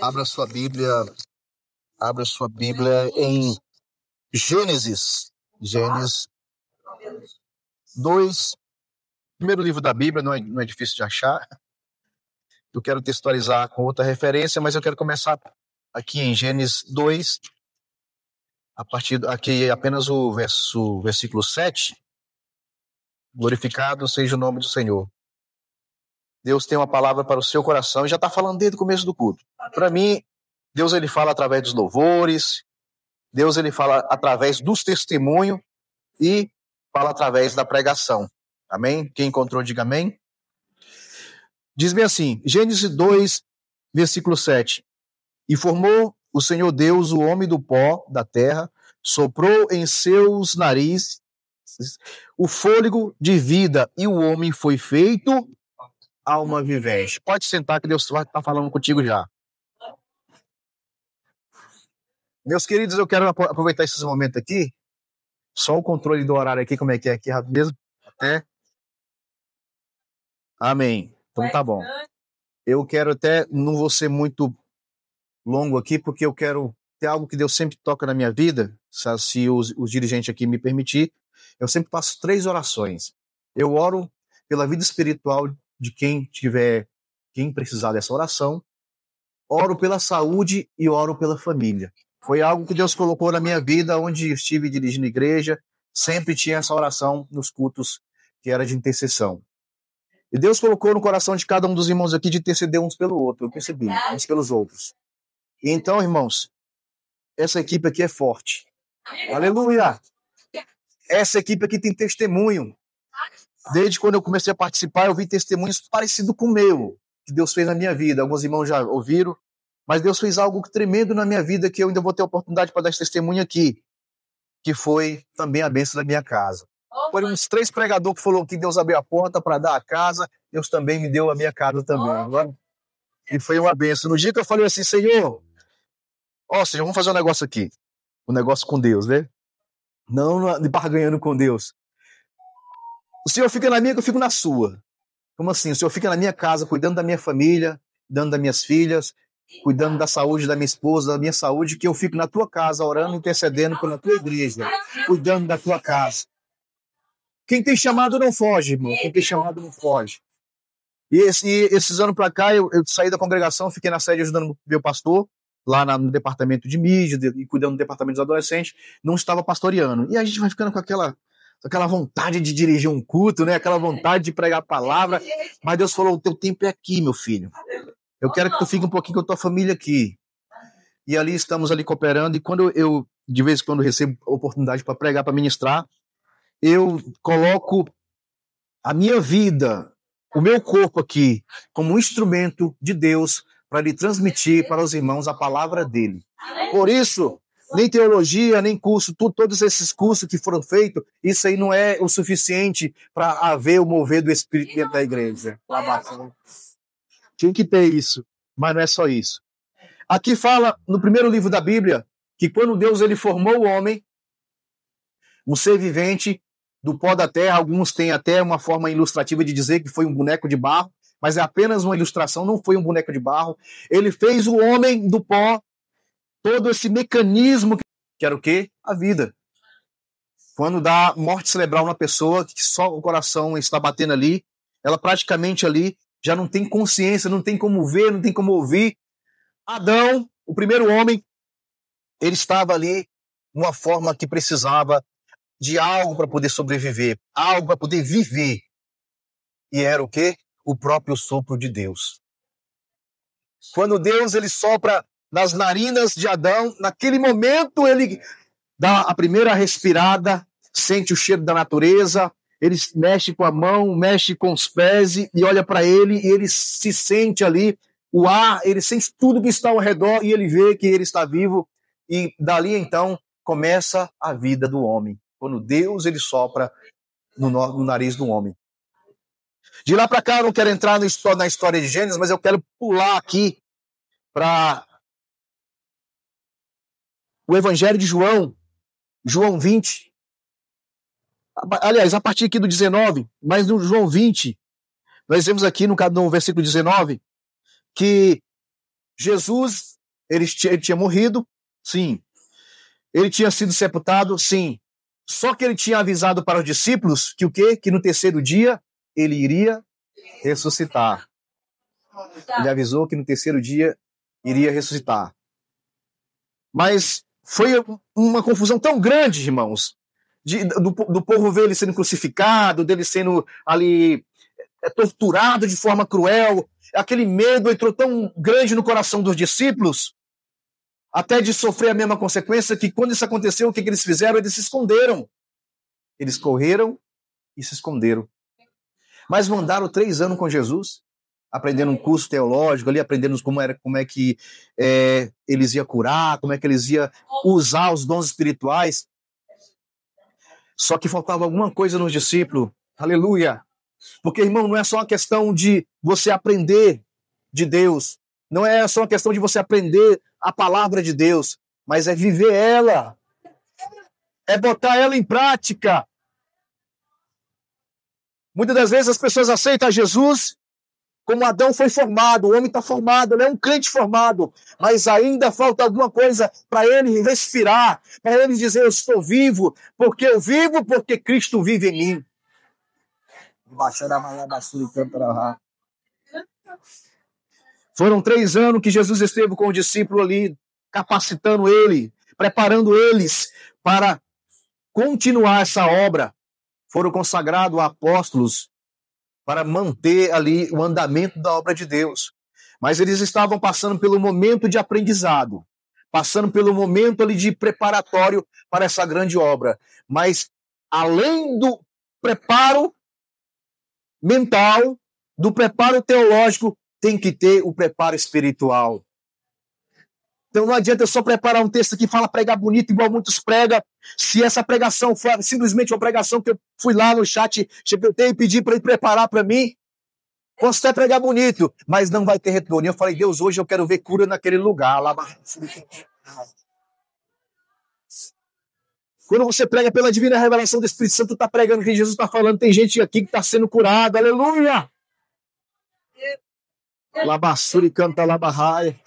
Abra sua Bíblia, em Gênesis 2, primeiro livro da Bíblia, não é difícil de achar. Eu quero textualizar com outra referência, mas eu quero começar aqui em Gênesis 2, a partir aqui apenas o versículo 7. Glorificado seja o nome do Senhor. Deus tem uma palavra para o seu coração e já está falando desde o começo do culto. Para mim, Deus ele fala através dos louvores, Deus ele fala através dos testemunhos e fala através da pregação. Amém? Quem encontrou, diga amém. Diz bem assim, Gênesis 2, versículo 7. E formou o Senhor Deus o homem do pó da terra, soprou em seus narizes o fôlego de vida, e o homem foi feito alma vivente. Pode sentar que Deus vai estar falando contigo já. Meus queridos, eu quero aproveitar esses momentos aqui. Só o controle do horário aqui, como é que é aqui, rápido mesmo? Até. Amém. Então tá bom. Eu quero até, não vou ser muito longo aqui, porque eu quero ter algo que Deus sempre toca na minha vida, se os dirigentes aqui me permitir. Eu sempre faço 3 orações. Eu oro pela vida espiritual de quem precisar dessa oração, oro pela saúde e oro pela família. Foi algo que Deus colocou na minha vida, onde estive dirigindo igreja, sempre tinha essa oração nos cultos que era de intercessão. E Deus colocou no coração de cada um dos irmãos aqui de interceder uns pelo outro, eu percebi, uns pelos outros. E então, irmãos, essa equipe aqui é forte. Aleluia! Essa equipe aqui tem testemunho. Desde quando eu comecei a participar, eu vi testemunhos parecidos com o meu, que Deus fez na minha vida. Alguns irmãos já ouviram, mas Deus fez algo tremendo na minha vida que eu ainda vou ter a oportunidade para dar esse testemunho aqui, que foi também a bênção da minha casa. Foram uns 3 pregadores que falaram que Deus abriu a porta para dar a casa, Deus também me deu a minha casa também. Agora, e foi uma bênção. No dia que eu falei assim, Senhor, Senhor, vamos fazer um negócio aqui. Um negócio com Deus, né? Não de barganhando com Deus. O Senhor fica na minha, que eu fico na sua. Como assim? O Senhor fica na minha casa, cuidando da minha família, cuidando das minhas filhas, cuidando da saúde da minha esposa, da minha saúde, que eu fico na tua casa, orando, intercedendo pela tua igreja, cuidando da tua casa. Quem tem chamado não foge, irmão. Quem tem chamado não foge. E esses anos para cá, eu saí da congregação, fiquei na sede ajudando meu pastor, lá no departamento de mídia, e cuidando do departamento dos adolescentes, não estava pastoreando. E a gente vai ficando com aquela vontade de dirigir um culto, né? Aquela vontade de pregar a palavra. Mas Deus falou, o teu tempo é aqui, meu filho. Eu quero que tu fique um pouquinho com a tua família aqui. E ali estamos ali cooperando. E quando eu, de vez em quando, recebo oportunidade para pregar, para ministrar, eu coloco a minha vida, o meu corpo aqui, como um instrumento de Deus para lhe transmitir para os irmãos a palavra dele. Por isso, nem teologia, nem curso, todos esses cursos que foram feitos, isso aí não é o suficiente para haver o mover do Espírito dentro da igreja. Tinha que ter isso, mas não é só isso. Aqui fala, no primeiro livro da Bíblia, que quando Deus ele formou o homem, um ser vivente, do pó da terra, alguns têm até uma forma ilustrativa de dizer que foi um boneco de barro, mas é apenas uma ilustração, não foi um boneco de barro. Ele fez o homem do pó, todo esse mecanismo que era o quê? A vida. Quando dá morte cerebral numa pessoa, que só o coração está batendo ali, ela praticamente ali já não tem consciência, não tem como ver, não tem como ouvir. Adão, o primeiro homem, ele estava ali numa forma que precisava de algo para poder sobreviver, algo para poder viver. E era o quê? O próprio sopro de Deus. Quando Deus ele sopra nas narinas de Adão, naquele momento ele dá a primeira respirada, sente o cheiro da natureza, ele mexe com a mão, mexe com os pés e olha para ele e ele se sente ali, o ar, ele sente tudo que está ao redor e ele vê que ele está vivo e dali então começa a vida do homem. Quando Deus ele sopra no nariz do homem. De lá para cá eu não quero entrar na história de Gênesis, mas eu quero pular aqui para o Evangelho de João 20. Aliás, a partir aqui do 19, mas no João 20, nós vemos aqui no versículo 19, que Jesus, ele tinha morrido, sim. Ele tinha sido sepultado, sim. Só que ele tinha avisado para os discípulos que o quê? Que no terceiro dia ele iria ressuscitar. Ele avisou que no terceiro dia iria ressuscitar. Mas foi uma confusão tão grande, irmãos, do povo ver ele sendo crucificado, dele sendo ali torturado de forma cruel. Aquele medo entrou tão grande no coração dos discípulos, até de sofrer a mesma consequência, que quando isso aconteceu, o que eles fizeram? Eles se esconderam. Eles correram e se esconderam. Mas mandaram 3 anos com Jesus, aprendendo um curso teológico ali, aprendendo como é que eles iam curar, como é que eles iam usar os dons espirituais. Só que faltava alguma coisa nos discípulos. Aleluia! Porque, irmão, não é só uma questão de você aprender de Deus. Não é só uma questão de você aprender a palavra de Deus, mas é viver ela. É botar ela em prática. Muitas das vezes as pessoas aceitam Jesus como Adão foi formado, o homem está formado, ele é um crente formado, mas ainda falta alguma coisa para ele respirar, para ele dizer, eu estou vivo, porque eu vivo, porque Cristo vive em mim. Foram 3 anos que Jesus esteve com o discípulo ali, capacitando ele, preparando eles para continuar essa obra. Foram consagrados a apóstolos para manter ali o andamento da obra de Deus. Mas eles estavam passando pelo momento de aprendizado, passando pelo momento ali de preparatório para essa grande obra. Mas além do preparo mental, do preparo teológico, tem que ter o preparo espiritual. Então não adianta eu só preparar um texto que fala pregar bonito, igual muitos pregam, se essa pregação for simplesmente uma pregação que eu fui lá no chat GPT e pedi para ele preparar para mim. Posso até pregar bonito, mas não vai ter retorno. Eu falei, Deus, hoje eu quero ver cura naquele lugar. Lá. Quando você prega pela divina revelação do Espírito Santo, está pregando o que Jesus está falando. Tem gente aqui que está sendo curada. Aleluia! Labassuri canta labarraia.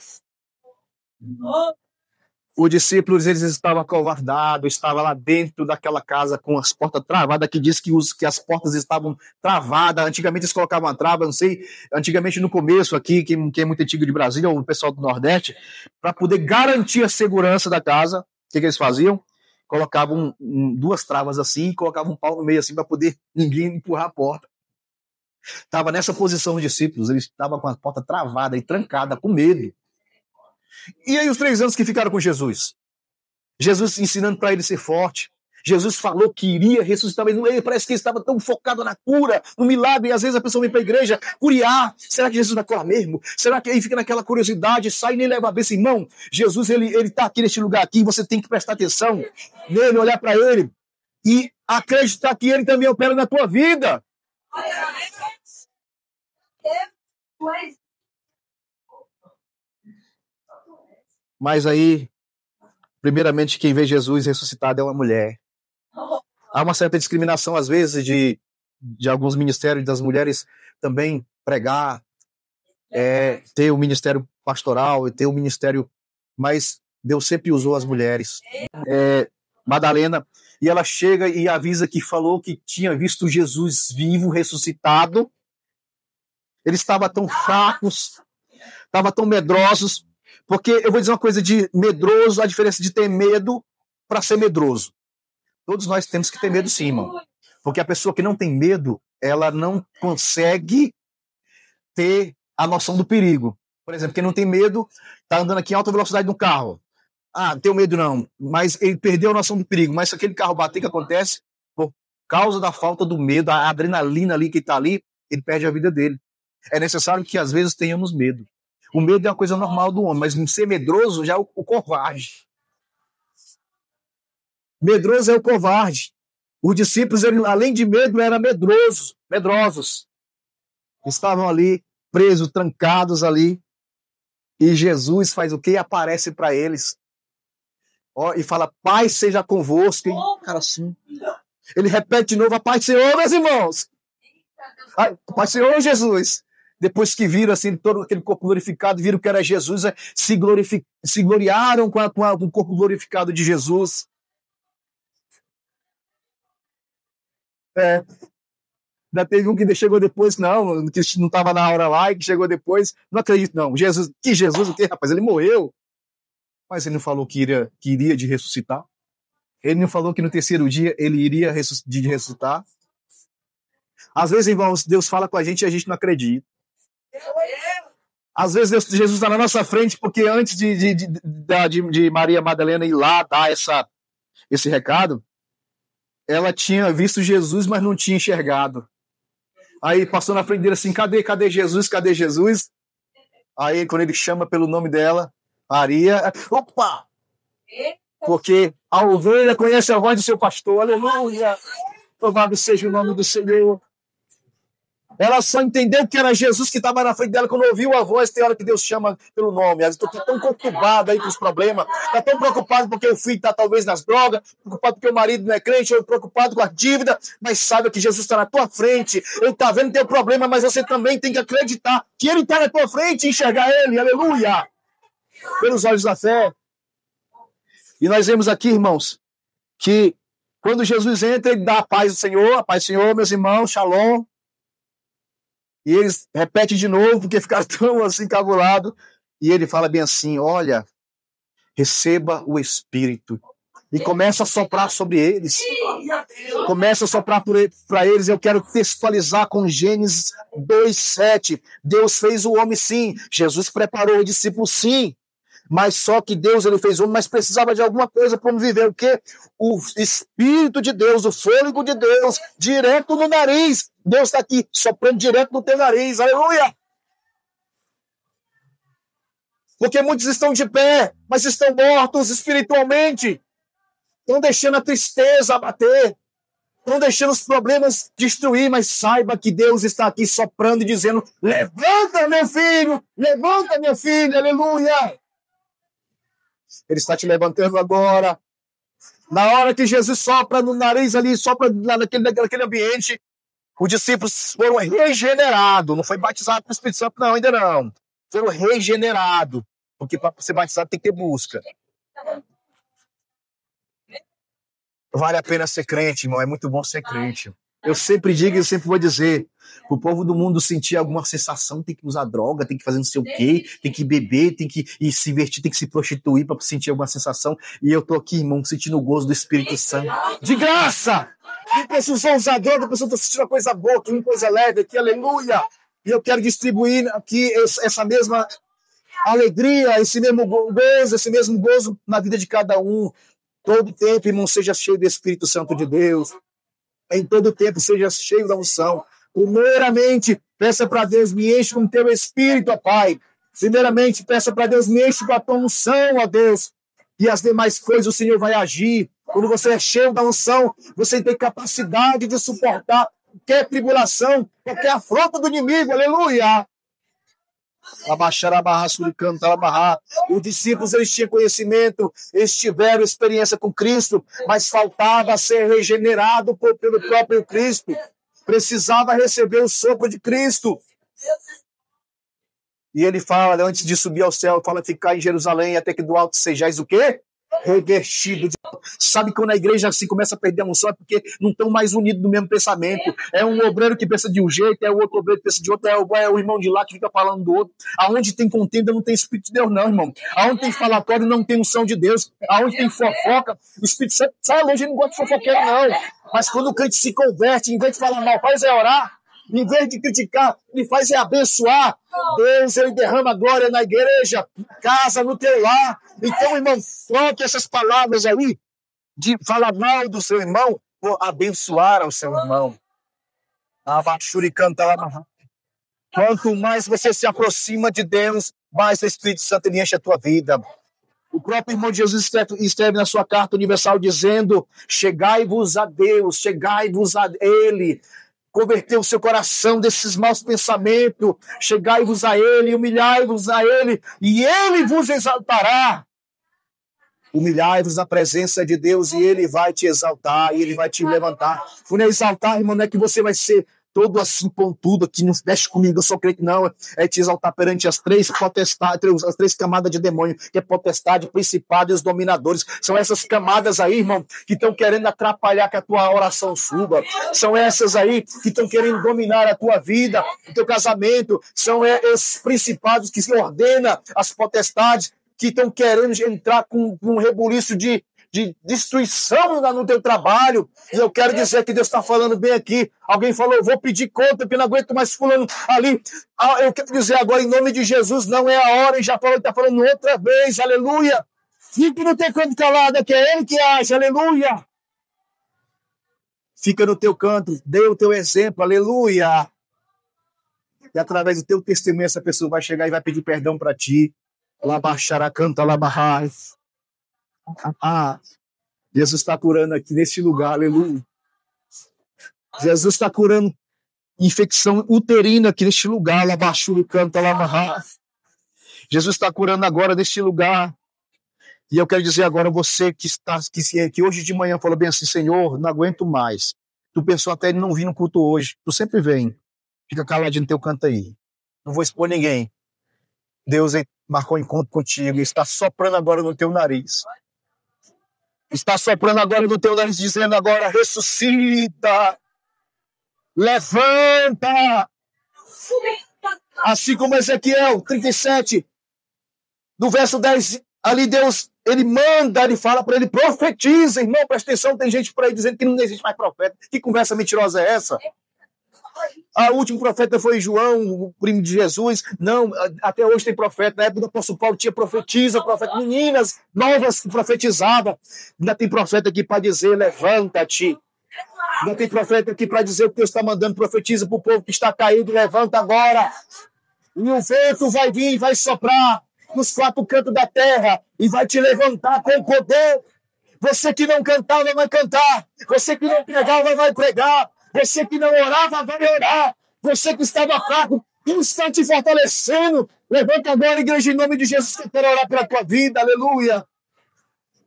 Os discípulos, eles estavam acovardados, estavam lá dentro daquela casa com as portas travadas, que diz que as portas estavam travadas. Antigamente eles colocavam uma trava, não sei, antigamente no começo aqui, que é muito antigo de Brasília, o pessoal do Nordeste, para poder garantir a segurança da casa, o que eles faziam? Colocavam 2 travas assim, e colocavam um pau no meio assim, para poder ninguém empurrar a porta. Estava nessa posição os discípulos, eles estavam com a porta travada e trancada, com medo. E aí os 3 anos que ficaram com Jesus? Jesus ensinando para ele ser forte. Jesus falou que iria ressuscitar, mas ele parece que ele estava tão focado na cura, no milagre, e às vezes a pessoa vem para a igreja, curiar, será que Jesus vai curar mesmo? Será que aí fica naquela curiosidade, sai e nem leva a bênção? Irmão, Jesus, ele está aqui neste lugar aqui, você tem que prestar atenção nele, olhar para ele, e acreditar que ele também opera na tua vida. Mas aí, primeiramente, quem vê Jesus ressuscitado é uma mulher. Há uma certa discriminação, às vezes, de alguns ministérios das mulheres também pregar, ter o ministério pastoral, ter o ministério, mas Deus sempre usou as mulheres. Madalena, e ela chega e avisa que falou que tinha visto Jesus vivo, ressuscitado. Eles estavam tão fracos, estavam tão medrosos, porque eu vou dizer uma coisa de medroso, a diferença de ter medo para ser medroso. Todos nós temos que ter medo sim, irmão. Porque a pessoa que não tem medo, ela não consegue ter a noção do perigo. Por exemplo, quem não tem medo, está andando aqui em alta velocidade no carro. Ah, não tenho medo não, mas ele perdeu a noção do perigo. Mas se aquele carro bater, o que acontece? Por causa da falta do medo, a adrenalina ali que está ali, ele perde a vida dele. É necessário que às vezes tenhamos medo. O medo é uma coisa normal do homem, mas ser medroso já é o covarde. Medroso é o covarde. Os discípulos, além de medo, eram medrosos. Estavam ali, presos, trancados ali. E Jesus faz o quê? Aparece para eles. E fala, paz seja convosco. Cara, assim. Ele repete de novo, a paz do Senhor, meus irmãos. A paz do Senhor, Jesus. depois que viram assim, todo aquele corpo glorificado, viram que era Jesus, se gloriaram com o corpo glorificado de Jesus. Ainda teve um que chegou depois, não, que não estava na hora lá, e que chegou depois. Não acredito, não. Jesus o quê, rapaz? Ele morreu. Mas ele não falou que iria de ressuscitar. Ele não falou que no terceiro dia ele iria de ressuscitar. Às vezes, irmãos, Deus fala com a gente e a gente não acredita. Às vezes Jesus está na nossa frente porque antes de Maria Madalena ir lá dar esse recado, ela tinha visto Jesus, mas não tinha enxergado. Aí passou na frente dele assim, cadê Jesus, cadê Jesus? Aí quando ele chama pelo nome dela, Maria, opa! Porque a ovelha conhece a voz do seu pastor, aleluia! Louvado seja o nome do Senhor. Ela só entendeu que era Jesus que estava na frente dela quando ouviu a voz. Tem hora que Deus chama pelo nome. Estou tão conturbado aí com os problemas. Está tão preocupado porque o filho está talvez nas drogas, preocupado porque o marido não é crente, ou preocupado com a dívida. Mas saiba que Jesus está na tua frente. Ele está vendo teu problema, mas você também tem que acreditar que ele está na tua frente e enxergar ele. Aleluia! Pelos olhos da fé. E nós vemos aqui, irmãos, que quando Jesus entra, ele dá a paz do Senhor, meus irmãos, shalom. E eles repetem de novo, porque ficaram tão assim cabulados. E ele fala bem assim, olha, receba o Espírito. E começa a soprar sobre eles. Começa a soprar para eles. Eu quero textualizar com Gênesis 2:7. Deus fez o homem sim. Jesus preparou o discípulo sim. Mas só que Deus ele fez o homem, mas precisava de alguma coisa para viver. O quê? O Espírito de Deus, o fôlego de Deus, direto no nariz. Deus está aqui, soprando direto no teu nariz. Aleluia! Porque muitos estão de pé, mas estão mortos espiritualmente. Estão deixando a tristeza abater. Estão deixando os problemas destruir, mas saiba que Deus está aqui soprando e dizendo, levanta, meu filho! Levanta, minha filha! Aleluia! Ele está te levantando agora. Na hora que Jesus sopra no nariz ali, sopra naquele ambiente, os discípulos foram regenerados. Não foi batizado pelo Espírito Santo, não, ainda não. Foram regenerados. Porque para ser batizado tem que ter busca. Vale a pena ser crente, irmão. É muito bom ser crente. Eu sempre digo e eu sempre vou dizer, o povo do mundo sentir alguma sensação, tem que usar droga, tem que fazer não sei o quê, tem que beber, tem que se divertir, tem que se prostituir para sentir alguma sensação. E eu tô aqui, irmão, sentindo o gozo do Espírito Santo. De graça! Quem precisou usar droga, a pessoa está sentindo uma coisa boa, uma coisa leve aqui, aleluia! E eu quero distribuir aqui essa mesma alegria, esse mesmo gozo na vida de cada um. Todo tempo, irmão, seja cheio do Espírito Santo de Deus. Em todo tempo, seja cheio da unção. Primeiramente, peça para Deus, me enche com o teu Espírito, ó Pai. Primeiramente, peça para Deus, me enche com a tua unção, ó Deus. E as demais coisas o Senhor vai agir. Quando você é cheio da unção, você tem capacidade de suportar qualquer tribulação, qualquer afronta do inimigo, aleluia. Os discípulos eles tinham conhecimento, eles tiveram experiência com Cristo, mas faltava ser regenerado pelo próprio Cristo. Precisava receber o sopro de Cristo. E ele fala, antes de subir ao céu, fala ficar em Jerusalém até que do alto sejais o quê? Revestido. Sabe quando a igreja assim começa a perder a unção é porque não estão mais unidos no mesmo pensamento. É um obreiro que pensa de um jeito, é o outro obreiro que pensa de outro, é o irmão de lá que fica falando do outro. Aonde tem contenda não tem Espírito de Deus não, irmão. Aonde tem falatório não tem unção de Deus. Aonde tem fofoca, o Espírito Santo sai longe, ele não gosta de fofoqueiro não. Mas quando o crente se converte, em vez de falar mal, faz é orar. Em vez de criticar, ele faz é abençoar. Deus, ele derrama glória na igreja, casa, no teu lar. Então, irmão, troque essas palavras aí de falar mal do seu irmão por abençoar ao seu irmão. Quanto mais você se aproxima de Deus, mais o Espírito Santo enche a tua vida. O próprio irmão de Jesus escreve na sua carta universal dizendo, chegai-vos a Deus, chegai-vos a Ele. Converteu o seu coração desses maus pensamentos, chegai-vos a Ele, humilhai-vos a Ele, e Ele vos exaltará. Humilhai-vos na presença de Deus, e Ele vai te exaltar, e Ele vai te levantar. Quando é exaltar, irmão, não é que você vai ser todo assim pontudo, que não mexe comigo, eu só creio que não, é te exaltar perante as três potestades, as três camadas de demônio, que é potestade, principado e os dominadores. São essas camadas aí, irmão, que estão querendo atrapalhar que a tua oração suba. São essas aí que estão querendo dominar a tua vida, o teu casamento. São esses principados que se ordena as potestades, que estão querendo entrar com um rebuliço de destruição no teu trabalho. E eu quero dizer que Deus está falando bem aqui. Alguém falou, eu vou pedir conta, porque não aguento mais fulano ali. Eu quero dizer agora, em nome de Jesus, não é a hora, e já falou, está falando outra vez, aleluia. Fique no teu canto calado, que é ele que age, aleluia. Fica no teu canto, dê o teu exemplo, aleluia. E através do teu testemunho, essa pessoa vai chegar e vai pedir perdão para ti. Labaxará, canta, labarrais. Jesus está curando aqui neste lugar, aleluia. Jesus está curando infecção uterina aqui neste lugar, labaxuru, canta, labarra. Jesus está curando agora neste lugar. E eu quero dizer agora, você que hoje de manhã falou bem assim, Senhor, não aguento mais. Tu pensou até em não vir no culto hoje, tu sempre vem. Fica caladinho no teu canto aí. Não vou expor ninguém. Deus marcou encontro contigo e está soprando agora no teu nariz. Está soprando agora no teu nariz, dizendo agora, ressuscita, levanta. Assim como Ezequiel 37, no verso 10, ali Deus, ele manda, ele fala para ele, profetiza, irmão, presta atenção, tem gente por aí dizendo que não existe mais profeta. Que conversa mentirosa é essa? O último profeta foi João, o primo de Jesus. Não, até hoje tem profeta. Na época do apóstolo Paulo tinha profeta, meninas novas que profetizavam. Ainda tem profeta aqui para dizer, levanta-te. Ainda tem profeta aqui para dizer o que Deus está mandando, profetiza para o povo que está caído, levanta agora. E o vento vai vir, vai soprar nos quatro cantos da terra e vai te levantar com poder. Você que não cantava, vai cantar. Você que não pregava, vai pregar. Você que não orava, vai orar. Você que estava fraco, Deus está te fortalecendo. Levanta agora, igreja, em nome de Jesus, que eu quero orar pela tua vida. Aleluia.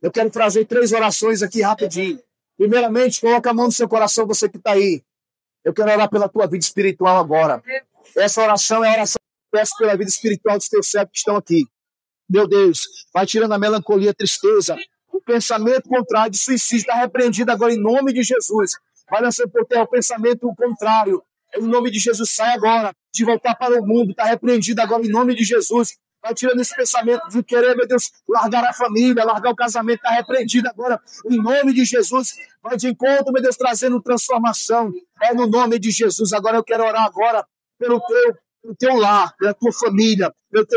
Eu quero trazer 3 orações aqui rapidinho. Primeiramente, coloca a mão no seu coração, você que está aí. Eu quero orar pela tua vida espiritual agora. Essa oração é a oração que eu peço pela vida espiritual dos teus servos que estão aqui. Meu Deus, vai tirando a melancolia, a tristeza. O pensamento contrário de suicídio está repreendido agora em nome de Jesus. Vai lançando por terra o pensamento contrário. Em nome de Jesus, sai agora de voltar para o mundo. Está repreendido agora em nome de Jesus. Vai tirando esse pensamento de querer, meu Deus, largar a família, largar o casamento. Está repreendido agora em nome de Jesus. Vai de encontro, meu Deus, trazendo transformação. É no nome de Jesus. Agora eu quero orar agora pelo teu lar, pela tua família,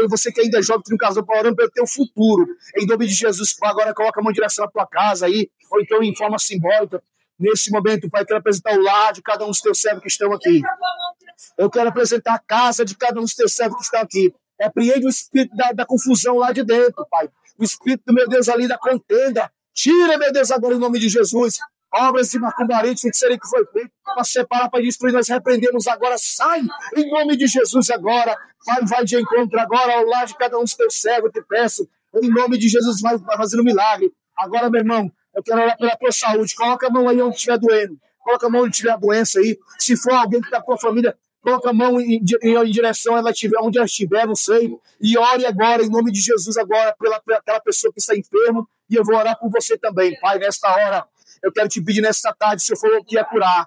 você que ainda é jovem, que não casou, orando pelo teu futuro. Em nome de Jesus, agora coloca a mão em direção à tua casa aí, ou então em forma simbólica. Nesse momento, Pai, eu quero apresentar o lar de cada um dos teus servos que estão aqui. Eu quero apresentar a casa de cada um dos teus servos que estão aqui. Repreende o espírito da confusão lá de dentro, Pai. O espírito, meu Deus, ali da contenda. Tira, meu Deus, agora em nome de Jesus. Obras de macumbaria, de feitiçaria que foi feito para separar, para destruir, nós repreendemos agora. Sai em nome de Jesus agora. Pai, vai de encontro agora ao lado de cada um dos teus servos, eu te peço. Em nome de Jesus, vai fazendo um milagre. Agora, meu irmão, eu quero orar pela tua saúde. Coloca a mão aí onde estiver doendo. Coloca a mão onde tiver a doença aí. Se for alguém que está com a família, coloca a mão em direção onde ela estiver, não sei. E ore agora, em nome de Jesus, agora, pela pessoa que está enferma. E eu vou orar por você também, Pai, nesta hora. Eu quero te pedir nesta tarde, o Senhor falou que ia curar.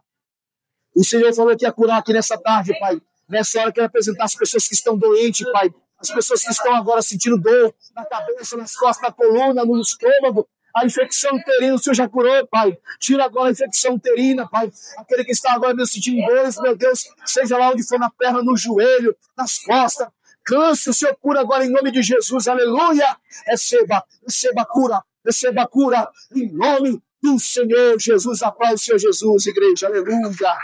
O Senhor falou que ia curar aqui nessa tarde, Pai. Nessa hora eu quero apresentar as pessoas que estão doentes, Pai. As pessoas que estão agora sentindo dor na cabeça, nas costas, na coluna, no estômago. A infecção uterina, o Senhor já curou, Pai. Tira agora a infecção uterina, Pai. Aquele que está agora me sentindo dores, meu Deus, seja lá onde for, na perna, no joelho, nas costas. Câncer, o Senhor cura agora em nome de Jesus. Aleluia. Receba a cura em nome do Senhor Jesus. Aplaude o Senhor Jesus, igreja. Aleluia.